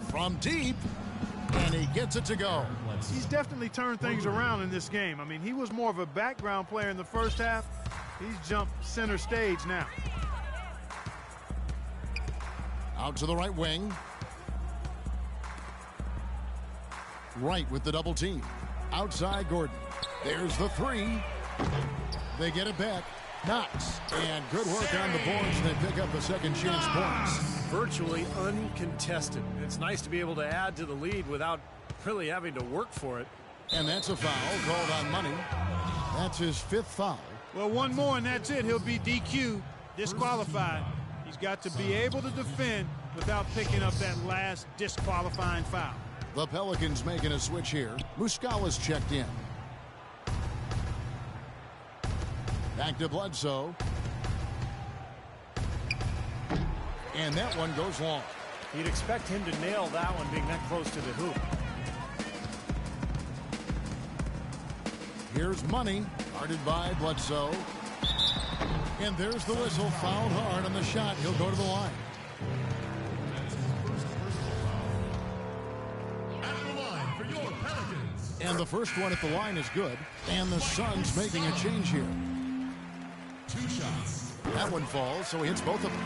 From deep, and he gets it to go. He's definitely turned things around in this game. I mean, he was more of a background player in the first half. He's jumped center stage now. Out to the right wing. Right with the double team. Outside Gordon. There's the three. They get it back. Knox. And good work on the boards. They pick up the second chance points. Virtually uncontested. It's nice to be able to add to the lead without really having to work for it. And that's a foul called on Money. That's his fifth foul. Well, one more and that's it. He'll be DQ, disqualified. He's got to be able to defend without picking up that last disqualifying foul. The Pelicans making a switch here. Muscala's checked in. Back to Bledsoe. And that one goes long. You'd expect him to nail that one being that close to the hoop. Here's Money, guarded by Bledsoe. And there's the whistle, fouled hard on the shot. He'll go to the line. At the line for your Pelicans. And the first one at the line is good. And the Suns making a change here. 2 shots. That one falls, so he hits both of them.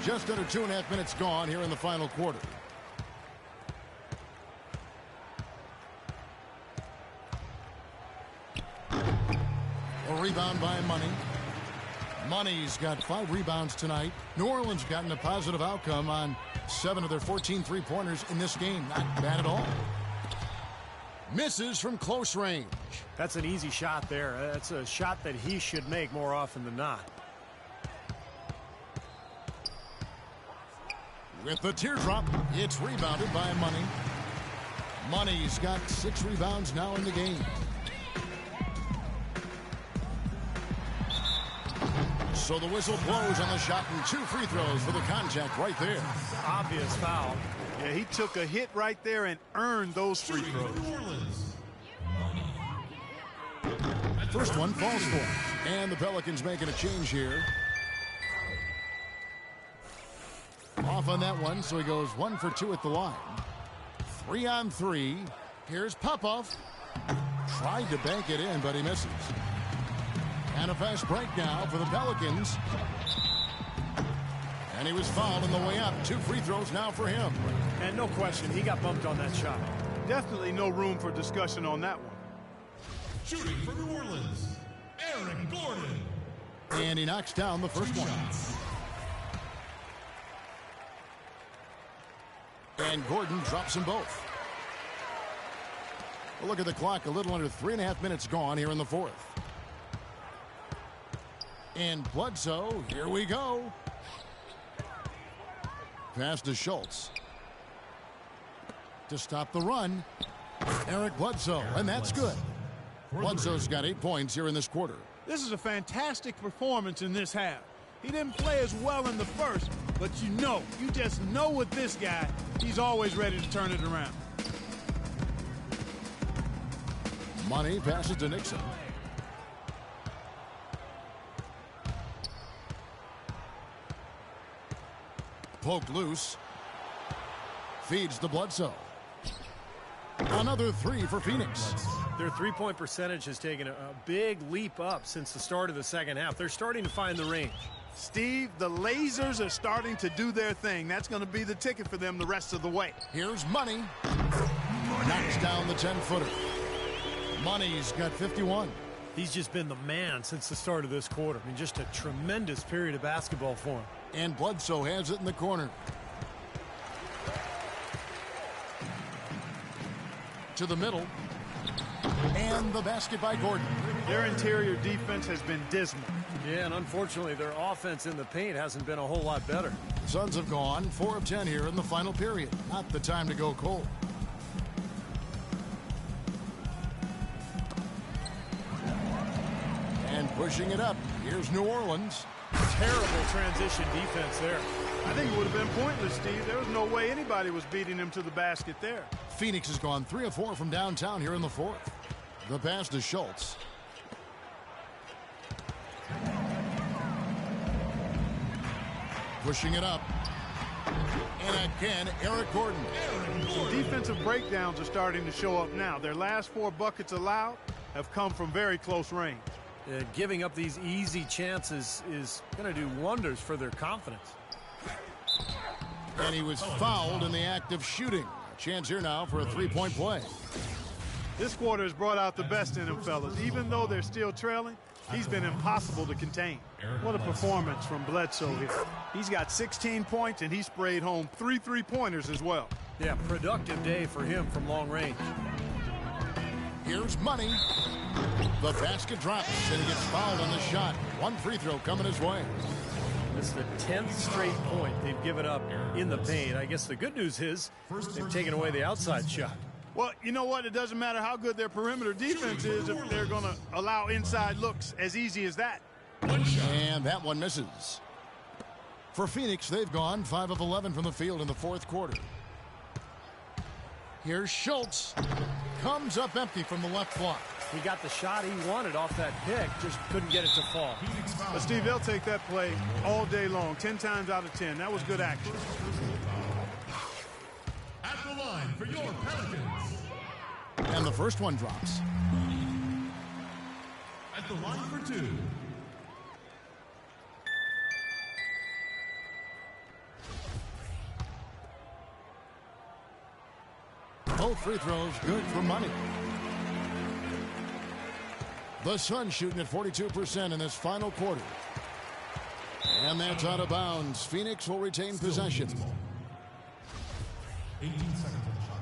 Just under 2.5 minutes gone here in the final quarter. A rebound by Money. Money's got 5 rebounds tonight. New Orleans gotten a positive outcome on 7 of their 14 three-pointers in this game. Not bad at all. Misses from close range. That's an easy shot there. That's a shot that he should make more often than not. With the teardrop, it's rebounded by Money. Money's got 6 rebounds now in the game. So the whistle blows on the shot and 2 free throws for the contact right there. Obvious foul. Yeah, he took a hit right there and earned those free throws. First one falls for him. And the Pelicans making a change here. Off on that one, so he goes 1 for 2 at the line. 3 on 3. Here's Popov. Tried to bank it in, but he misses. And a fast break now for the Pelicans. And he was fouled on the way up. 2 free throws now for him. And no question, he got bumped on that shot. Definitely no room for discussion on that one. Shooting for New Orleans, Aaron Gordon. And he knocks down the first one. And Gordon drops them both. Well, look at the clock. A little under 3.5 minutes gone here in the fourth. And Bledsoe, here we go. Pass to Schultz. To stop the run, Eric Bledsoe, and that's good. Bledsoe's got 8 points here in this quarter. This is a fantastic performance in this half. He didn't play as well in the first, but you just know with this guy, he's always ready to turn it around. Money passes to Nixon. Poked loose. Feeds to Bledsoe. Another three for Phoenix. Their three-point percentage has taken a big leap up since the start of the second half. They're starting to find the range. Steve, the lasers are starting to do their thing. That's going to be the ticket for them the rest of the way. Here's Money. Knocks down the 10-footer. Money's got 51. He's just been the man since the start of this quarter. I mean, just a tremendous period of basketball for him. And Bledsoe has it in the corner. To the middle. And the basket by Gordon. Their interior defense has been dismal. Yeah, and unfortunately, their offense in the paint hasn't been a whole lot better. Suns have gone 4 of 10 here in the final period. Not the time to go cold. And pushing it up. Here's New Orleans. Terrible transition defense there. I think it would have been pointless, Steve. There was no way anybody was beating him to the basket there. Phoenix has gone 3 of 4 from downtown here in the fourth. The pass to Schultz. Pushing it up. And again, Eric Gordon. Some defensive breakdowns are starting to show up now. Their last 4 buckets allowed have come from very close range. Giving up these easy chances is going to do wonders for their confidence. And he was fouled in the act of shooting. A chance here now for a three-point play. This quarter has brought out the best in him, fellas. Even though they're still trailing, he's been impossible to contain. What a performance from Bledsoe here. He's got 16 points, and he sprayed home 3 3-pointers as well. Yeah, productive day for him from long range. Here's Money. The basket drops, and he gets fouled on the shot. 1 free throw coming his way. It's the 10th straight point they've given up in the paint. I guess the good news is they've taken away the outside shot. Well, you know what? It doesn't matter how good their perimeter defense is if they're going to allow inside looks as easy as that. And that one misses. For Phoenix, they've gone 5 of 11 from the field in the fourth quarter. Here's Schultz. Comes up empty from the left block. He got the shot he wanted off that pick, just couldn't get it to fall. But, Steve, they'll take that play all day long, 10 times out of 10. That was good action. At the line for your Pelicans. And the first one drops. At the line for 2. Both free throws good for Money. The Suns shooting at 42% in this final quarter. And that's out of bounds. Phoenix will retain possession. 18 seconds on the shot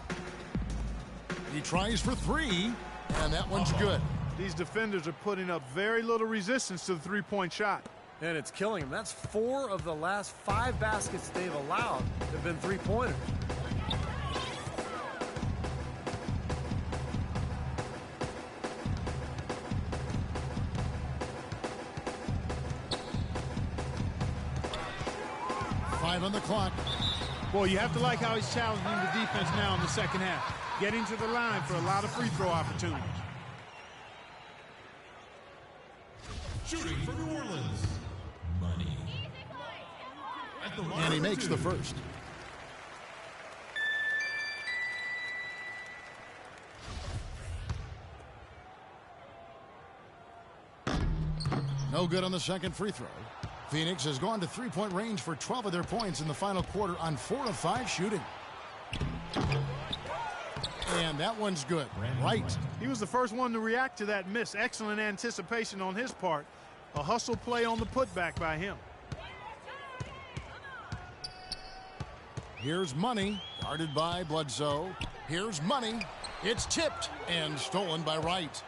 clock. He tries for 3, and that one's good. These defenders are putting up very little resistance to the three-point shot. And it's killing them. That's 4 of the last 5 baskets they've allowed have been three-pointers. On the clock. Boy, you have to like how he's challenging the defense now in the second half. Getting to the line for a lot of free throw opportunities. Shooting for New Orleans. Money. At the line And he for makes 2. the first. No good on the second free throw. Phoenix has gone to three-point range for 12 of their points in the final quarter on 4 of 5 shooting. And that one's good. Right. He was the first one to react to that miss. Excellent anticipation on his part. A hustle play on the putback by him. Here's Money, guarded by Bledsoe. Here's Money. It's tipped and stolen by Wright.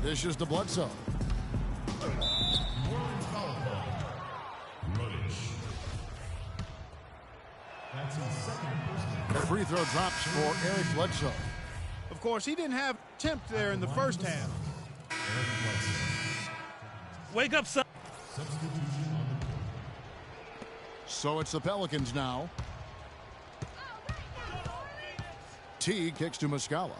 This is to Bledsoe. That's his second personal. The free throw drops for Eric Bledsoe. Of course, he didn't have attempt there in the first half. Wake up, son. Substitution on the court. So it's the Pelicans now. T kicks to Muscala.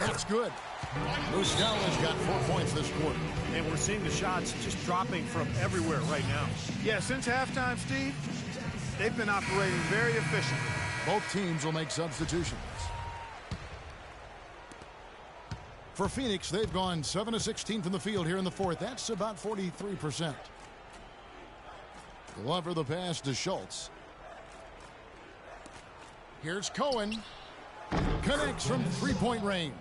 That's good. Muscala's got 4 points this quarter. And we're seeing the shots just dropping from everywhere right now. Yeah, since halftime, Steve, they've been operating very efficiently. Both teams will make substitutions. For Phoenix, they've gone 7 of 16 from the field here in the fourth. That's about 43%. Glover the pass to Schultz. Here's Cohen. Connects from three-point range.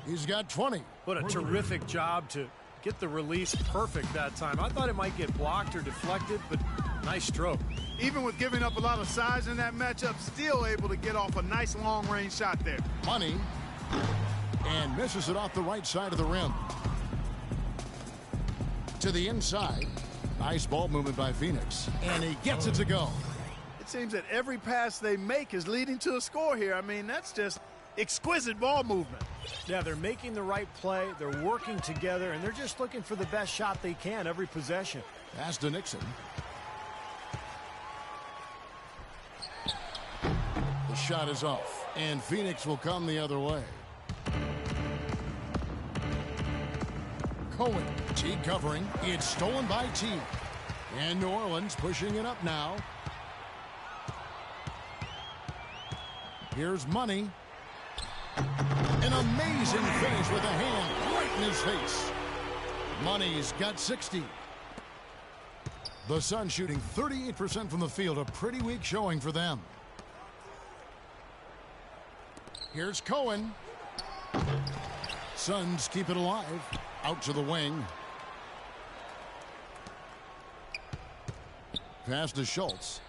He's got 20. What a terrific job to get the release perfect that time. I thought it might get blocked or deflected, but nice stroke. Even with giving up a lot of size in that matchup, still able to get off a nice long-range shot there. Money. And misses it off the right side of the rim. To the inside. Nice ball movement by Phoenix. And he gets it to go. It seems that every pass they make is leading to a score here. I mean, that's just exquisite ball movement. Yeah, they're making the right play. They're working together, and they're just looking for the best shot they can every possession. Pass to Nixon. The shot is off, and Phoenix will come the other way. Cohen, Teague covering. It's stolen by Teague. And New Orleans pushing it up now. Here's Money. An amazing finish with a hand right in his face. Money's got 60. The Suns shooting 38% from the field. A pretty weak showing for them. Here's Cohen. Suns keep it alive. Out to the wing. Pass to Schultz.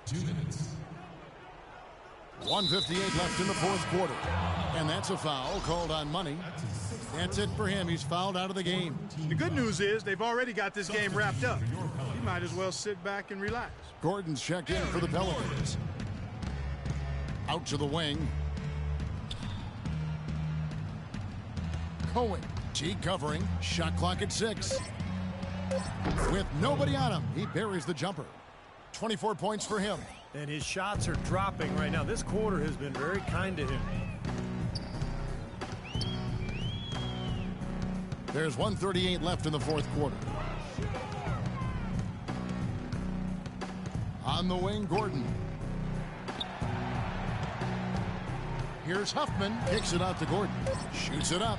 2 minutes. 1:58 left in the fourth quarter. And that's a foul called on Money. That's it for him. He's fouled out of the game. The good news is they've already got this game wrapped up. You might as well sit back and relax. Gordon's checked in for the Pelicans. Out to the wing. Cohen. Teague covering. Shot clock at 6. With nobody on him, he buries the jumper. 24 points for him. And his shots are dropping right now. This quarter has been very kind to him. There's 1:38 left in the fourth quarter. On the wing, Gordon. Here's Huffman. Kicks it out to Gordon. Shoots it up.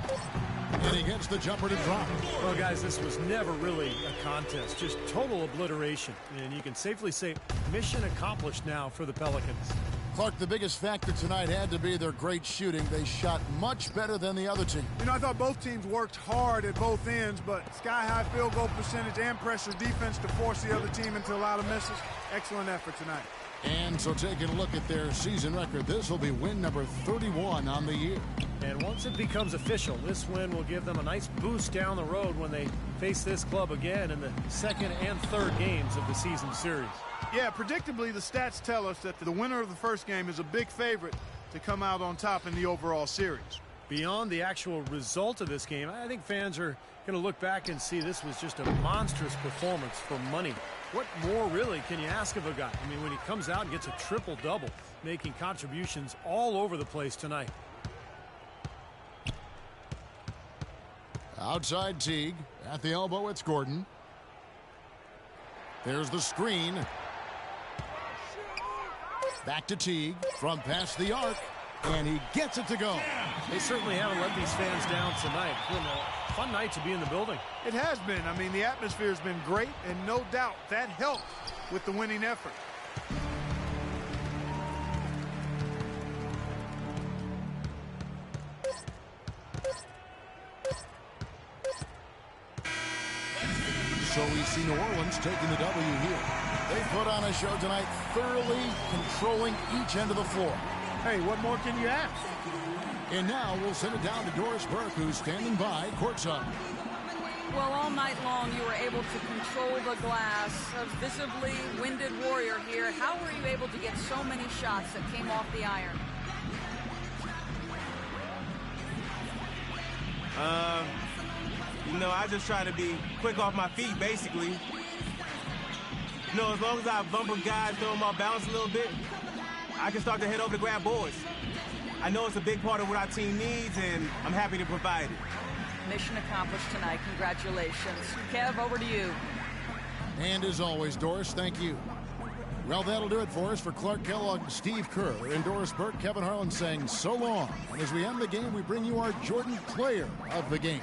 And he gets the jumper to drop. Well, guys, this was never really a contest. Just total obliteration. And you can safely say mission accomplished now for the Pelicans. Clark, the biggest factor tonight had to be their great shooting. They shot much better than the other team. You know, I thought both teams worked hard at both ends, but sky-high field goal percentage and pressure defense to force the other team into a lot of misses. Excellent effort tonight. And so taking a look at their season record, this will be win number 31 on the year. And once it becomes official, this win will give them a nice boost down the road when they face this club again in the second and third games of the season series. Yeah, predictably, the stats tell us that the winner of the first game is a big favorite to come out on top in the overall series. Beyond the actual result of this game, I think fans are going to look back and see this was just a monstrous performance for Money. What more really can you ask of a guy? I mean, when he comes out and gets a triple-double, making contributions all over the place tonight. Outside Teague. At the elbow, it's Gordon. There's the screen. Back to Teague from past the arc. And he gets it to go. They certainly haven't let these fans down tonight. It's been a fun night to be in the building. It has been. I mean, the atmosphere has been great, and no doubt that helped with the winning effort. So we see New Orleans taking the W here. They put on a show tonight, thoroughly controlling each end of the floor. Hey, what more can you ask? And now we'll send it down to Doris Burke, who's standing by courtside. Well, all night long you were able to control the glass. A visibly winded Warrior here. How were you able to get so many shots that came off the iron? You know, I just try to be quick off my feet, basically. You know, as long as I bump a guy, throw him off balance a little bit, I can start to head over to grab boards. I know it's a big part of what our team needs, and I'm happy to provide it. Mission accomplished tonight. Congratulations. Kev, over to you. And as always, Doris, thank you. Well, that'll do it for us. For Clark Kellogg, Steve Kerr, and Doris Burke, Kevin Harlan saying so long. And as we end the game, we bring you our Jordan Player of the Game.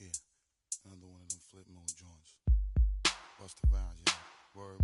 Yeah, another one of them flip mode joints. Bust the rhymes, yeah. Word,